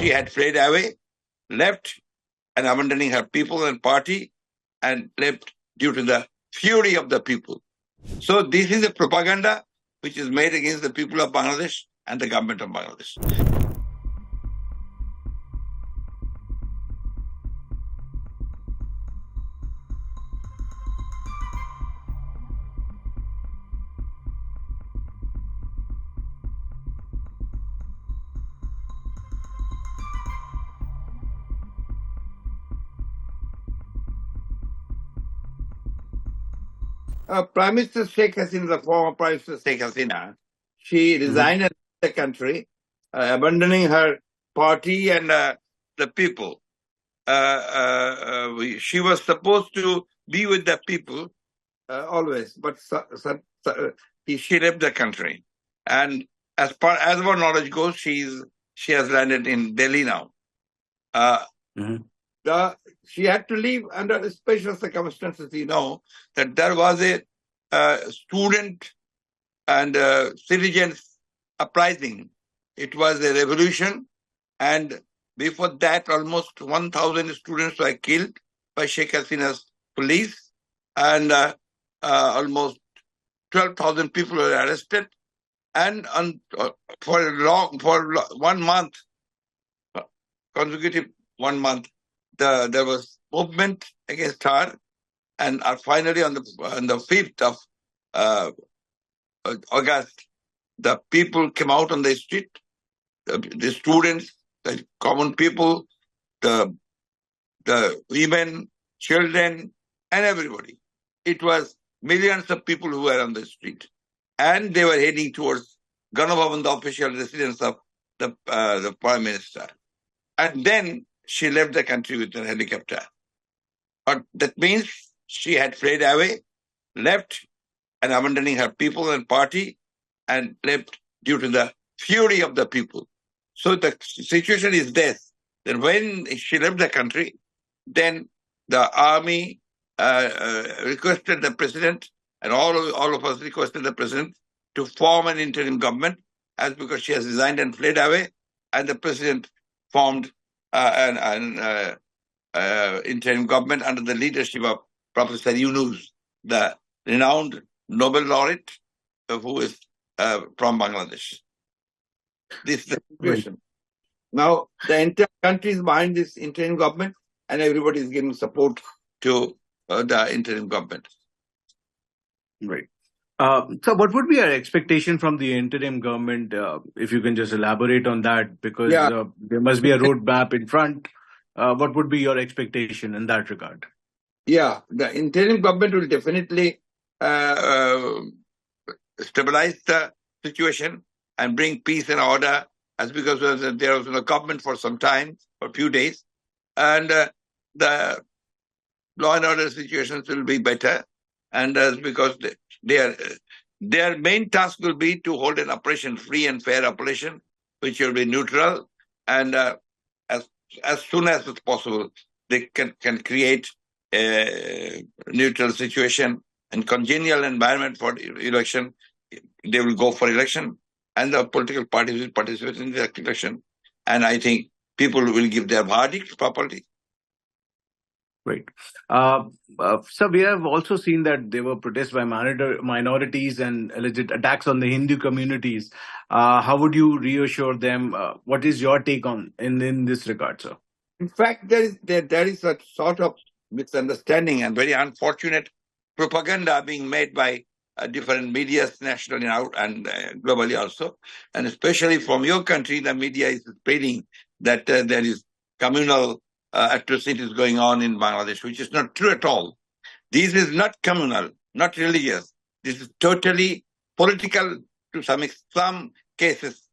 she had fled away, left and abandoning her people and party, and left due to the fury of the people. So this is a propaganda which is made against the people of Bangladesh and the government of Bangladesh. Prime Minister Sheikh Hasina, the former Prime Minister Sheikh Hasina, she resigned the country, abandoning her party and the people. She was supposed to be with the people always, but she left the country. And as our knowledge goes, she has landed in Delhi now. She had to leave under special circumstances. You know that there was a student and citizens uprising. It was a revolution, and before that, almost 1,000 students were killed by Sheikh Hasina's police, and almost 12,000 people were arrested. And for 1 month, consecutive 1 month, there was movement against her, and finally on the 5th of August, the people came out on the street, the students, the common people, the women, children, and everybody. It was millions of people who were on the street, and they were heading towards Ganabhavan, the official residence of the Prime Minister. And then she left the country with a helicopter. But that means she had fled away, left and abandoning her people and party, and left due to the fury of the people. So the situation is this. Then when she left the country, then the army requested the president, and all of us requested the president to form an interim government, as because she has resigned and fled away, and the president formed an interim government under the leadership of Professor Yunus, the renowned Nobel laureate who is from Bangladesh. This is the situation. Now, the entire country is behind this interim government, and everybody is giving support to the interim government. Right. So what would be your expectation from the interim government, if you can just elaborate on that, because there must be a roadmap in front. What would be your expectation in that regard? Yeah, the interim government will definitely stabilize the situation and bring peace and order, as because there was no government for some time, for a few days, and the law and order situations will be better, and because their main task will be to hold an operation, free and fair operation, which will be neutral, and as soon as it's possible, they can create a neutral situation and congenial environment for election. They will go for election, and the political parties will participate in the election. And I think people will give their verdict properly. Right. So we have also seen that there were protests by minorities and alleged attacks on the Hindu communities. How would you reassure them? What is your take on in this regard, sir? In fact, there is a sort of misunderstanding and very unfortunate propaganda being made by different media, nationally and globally also, and especially from your country, the media is spreading that there is communal atrocities going on in Bangladesh, which is not true at all. This is not communal, not religious. This is totally political to some cases.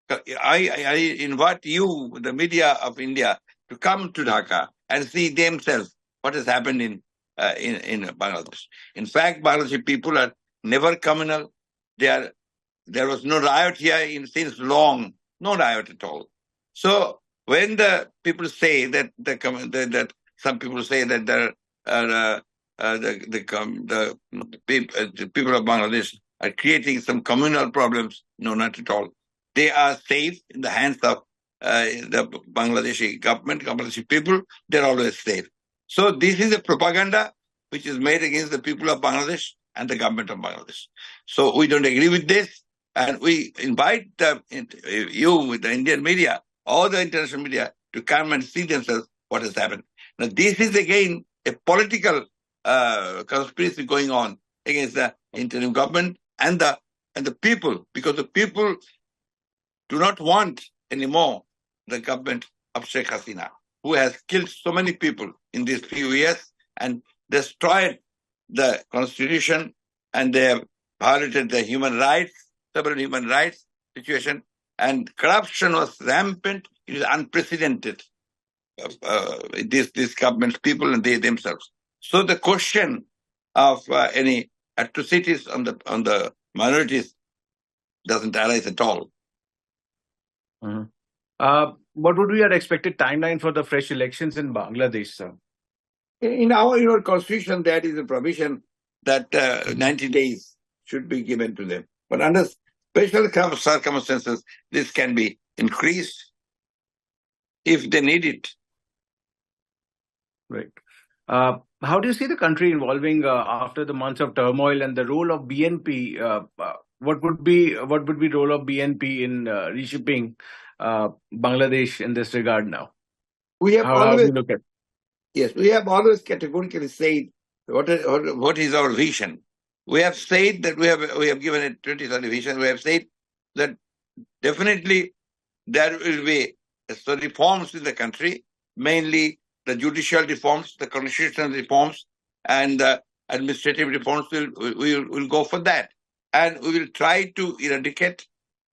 I invite you, the media of India, to come to Dhaka and see themselves what has happened in Bangladesh. In fact, Bangladeshi people are never communal. There was no riot here since long, no riot at all. So when the people say that some people say that the people of Bangladesh are creating some communal problems, no, not at all. They are safe in the hands of the Bangladeshi government, Bangladeshi people, they're always safe. So this is a propaganda which is made against the people of Bangladesh and the government of Bangladesh. So we don't agree with this, and we invite you, with the Indian media, all the international media, to come and see themselves what has happened. Now, this is again a political conspiracy going on against the interim government and the people, because the people do not want anymore the government of Sheikh Hasina, who has killed so many people in these few years and destroyed the constitution, and they have violated the human rights, several human rights situation, and corruption was rampant. It is unprecedented. This government's people and they themselves. So the question of any atrocities on the minorities doesn't arise at all. Mhm. What would be your expected timeline for the fresh elections in Bangladesh, sir? In our constitution, there is a provision that 90 days should be given to them. But under special circumstances, this can be increased if they need it. Right. How do you see the country evolving after the months of turmoil, and the role of BNP? What would be role of BNP in reshaping Bangladesh in this regard now? We have How do you look at? Yes, we have always categorically said what is our vision. We have said that we have given a 2030 vision. We have said that definitely there will be reforms in the country, mainly the judicial reforms, the constitutional reforms, and the administrative reforms. Will go for that, and we will try to eradicate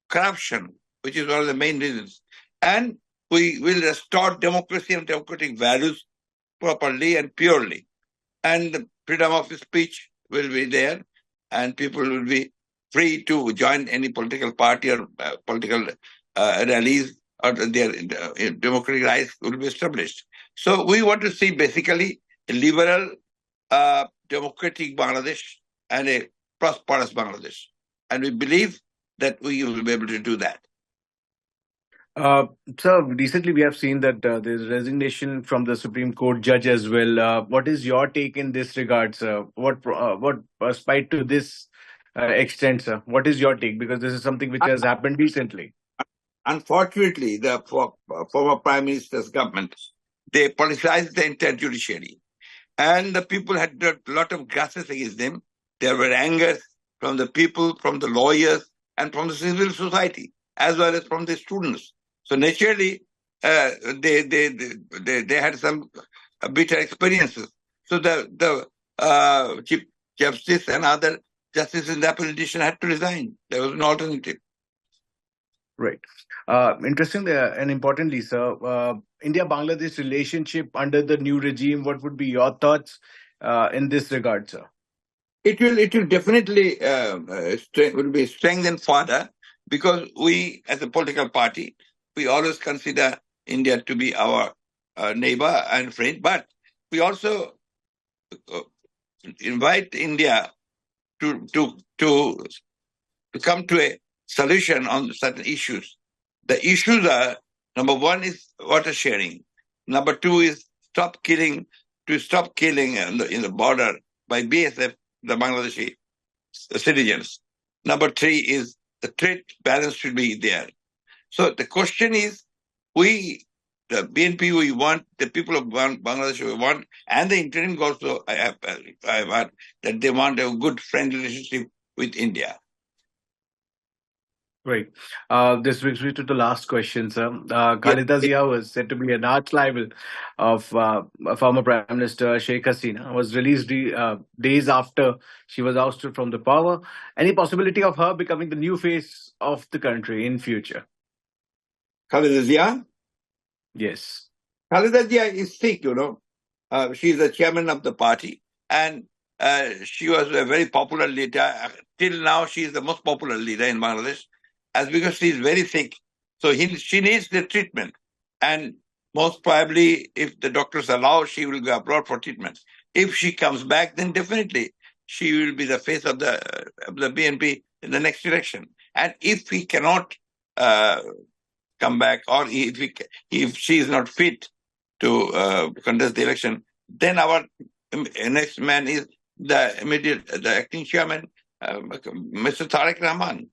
corruption, which is one of the main reasons, and we will restore democracy and democratic values properly and purely. And the freedom of speech will be there, and people will be free to join any political party or political rallies, or their democratic rights will be established. So we want to see basically a liberal, democratic Bangladesh and a prosperous Bangladesh. And we believe that we will be able to do that. So recently we have seen that there's resignation from the Supreme Court judge as well. What is your take in this regard, sir? What spite to this extent, sir? What is your take? Because this is something which has happened recently. Unfortunately, the former Prime Minister's government, they politicized the entire judiciary. And the people had a lot of grudges against them. There were angers from the people, from the lawyers, and from the civil society, as well as from the students. So naturally, they had some bitter experiences. So the Chief Justice and other justices in that position had to resign. There was an alternative. Right. Interesting and importantly, sir, India-Bangladesh relationship under the new regime, what would be your thoughts in this regard, sir? It will definitely will be strengthened further, because we, as a political party, we always consider India to be our neighbor and friend, but we also invite India to come to a solution on certain issues. The issues are, number one is water sharing. Number two is stop killing in the border by BSF, the Bangladeshi citizens. Number three is the trade balance should be there. So the question is, the BNP, we want, the people of Bangladesh, we want, and the interim also, I have heard that they want a good friendly relationship with India. Right. This brings me to the last question, sir. Khaleda Zia was said to be an arch rival of former Prime Minister Sheikh Hasina, was released days after she was ousted from the power. Any possibility of her becoming the new face of the country in future? Khaleda Zia? Yes. Khaleda Zia is sick, she is the chairman of the party, and she was a very popular leader. Till now, she is the most popular leader in Bangladesh, because she is very sick. So she needs the treatment. And most probably, if the doctors allow, she will go abroad for treatment. If she comes back, then definitely she will be the face of the BNP in the next election. And if we cannot come back, or if she is not fit to contest the election, then our next man is the acting chairman, Mr. Tariq Rahman.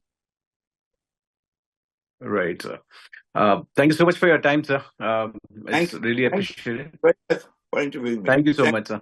Right, sir. Thank you so much for your time, sir. It's really appreciated. For interviewing me. Thank you so much, sir.